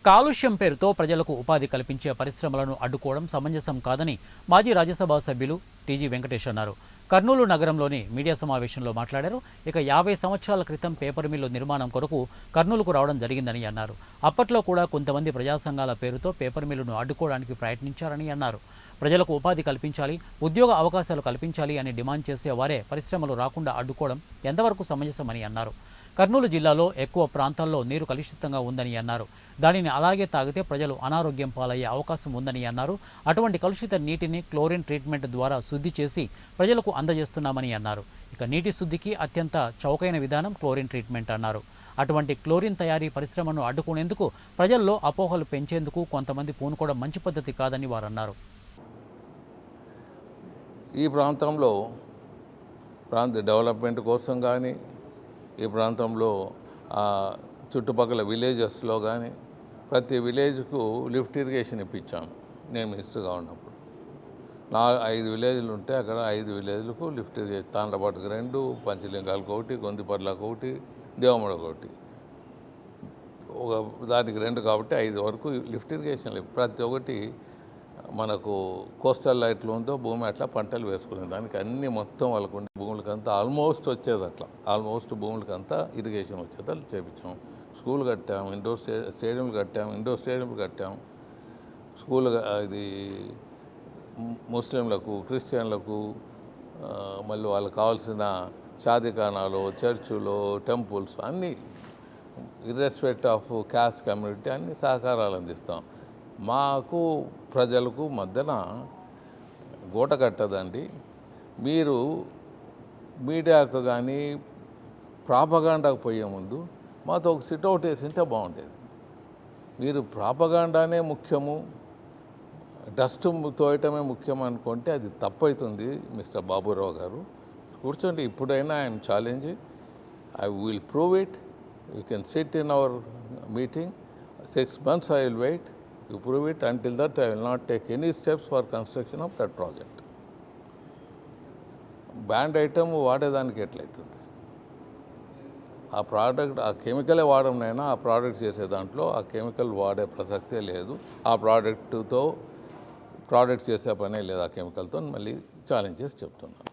కాలుష్యం పేరుతో ప్రజలకు ఉపాధి కల్పించే పరిశ్రమలను అడ్డుకోవడం సమంజసం కాదని మాజీ రాజ్యసభ సభ్యులు టీజీ వెంకటేష్ అన్నారు. కర్నూలు నగరంలోని మీడియా సమావేశంలో మాట్లాడారు. ఇక 50 సంవత్సరాల క్రితం పేపర్ మిల్లు నిర్మాణం కొరకు కర్నూలుకు రావడం జరిగిందని అన్నారు. అప్పట్లో కూడా కొంతమంది ప్రజా సంఘాల పేరుతో పేపర్ మిల్లును అడ్డుకోవడానికి ప్రయత్నించారని అన్నారు. ప్రజలకు ఉపాధి కల్పించాలి, ఉద్యోగ అవకాశాలు కల్పించాలి అని డిమాండ్ చేసే వారే పరిశ్రమలు రాకుండా అడ్డుకోవడం ఎంతవరకు సమంజసమని అన్నారు. కర్నూలు జిల్లాలో ఎక్కువ ప్రాంతాల్లో నీరు కలుషితంగా ఉందని అన్నారు. దానిని అలాగే తాగితే ప్రజలు అనారోగ్యం పాలయ్యే అవకాశం ఉందని అన్నారు. అటువంటి కలుషిత నీటిని క్లోరిన్ ట్రీట్మెంట్ ద్వారా శుద్ధి చేసి ప్రజలకు అందజేస్తున్నామని అన్నారు. ఇక నీటి శుద్ధికి అత్యంత చౌకైన విధానం క్లోరిన్ ట్రీట్మెంట్ అన్నారు. అటువంటి క్లోరిన్ తయారీ పరిశ్రమను అడ్డుకునేందుకు ప్రజల్లో అపోహలు పెంచేందుకు కొంతమంది పూనుకోవడం మంచి పద్ధతి కాదని వారు అన్నారు. ఈ ప్రాంతంలో ప్రాంత డెవలప్మెంట్ కోసం కానీ ఈ ప్రాంతంలో చుట్టుపక్కల విలేజెస్లో కానీ ప్రతి విలేజ్కు లిఫ్ట్ ఇరిగేషన్ ఇప్పించాను నేను మినిస్టర్గా ఉన్నప్పుడు. 5 విలేజ్లు ఉంటే అక్కడ 5 విలేజ్లకు లిఫ్ట్ ఇరిగేషన్, తాండపాటుకు 2, పంచలింగాలకు 1, గొంతిపర్లకు 1, దేవమడకు 1, దానికి 2 కాబట్టి 5 వరకు లిఫ్ట్ ఇరిగేషన్. ప్రతి ఒక్కటి మనకు కోస్టల్ లైట్లు ఉందో భూమి అట్లా పంటలు వేసుకునే దానికి అన్ని మొత్తం వాళ్ళకు భూములకంతా ఆల్మోస్ట్ వచ్చేది, అట్లా ఆల్మోస్ట్ భూములకంతా ఇరిగేషన్ వచ్చేది అట్లా చేపించాం. స్కూల్ కట్టాం, ఇండోర్ స్టేడియంలు కట్టాం, ఇండోర్ స్టేడియంలు కట్టాం. స్కూల్ ఇది ముస్లింలకు, క్రిస్టియన్లకు, మళ్ళీ వాళ్ళకి కావాల్సిన షాదీఖానాలు, చర్చులు, టెంపుల్స్ అన్నీ ఇర్రెస్పెక్ట్ ఆఫ్ క్యాస్ట్ కమ్యూనిటీ అన్ని సహకారాలు అందిస్తాం. మాకు ప్రజలకు మధ్యన గోట కట్టదండి. మీరు మీడియాకు కానీ ప్రాపగాండాకు పోయే ముందు మాతో ఒక సిట్అవుట్ వేసింటే బాగుండేది. మీరు ప్రాపగాండానే ముఖ్యము, డస్ట్ తోయటమే ముఖ్యం అనుకుంటే అది తప్పవుతుంది. మిస్టర్ బాబురావు గారు కూర్చోండి, ఇప్పుడైనా I'm challenging, I will prove it. You can SIT in our meeting. 6 months I will wait. You prove it. Until that, I will not take any steps for construction of that project. Band item వాడేదానికి ఎట్లయితుంది? ఆ product, ఆ కెమికలే వాడమైనా ఆ product చేసే దాంట్లో ఆ chemical వాడే ప్రసక్తే లేదు. ఆ ప్రోడక్ట్ చేసే పనే లేదు ఆ కెమికల్తో. మళ్ళీ ఛాలెంజ్ చేసి చెప్తున్నాను.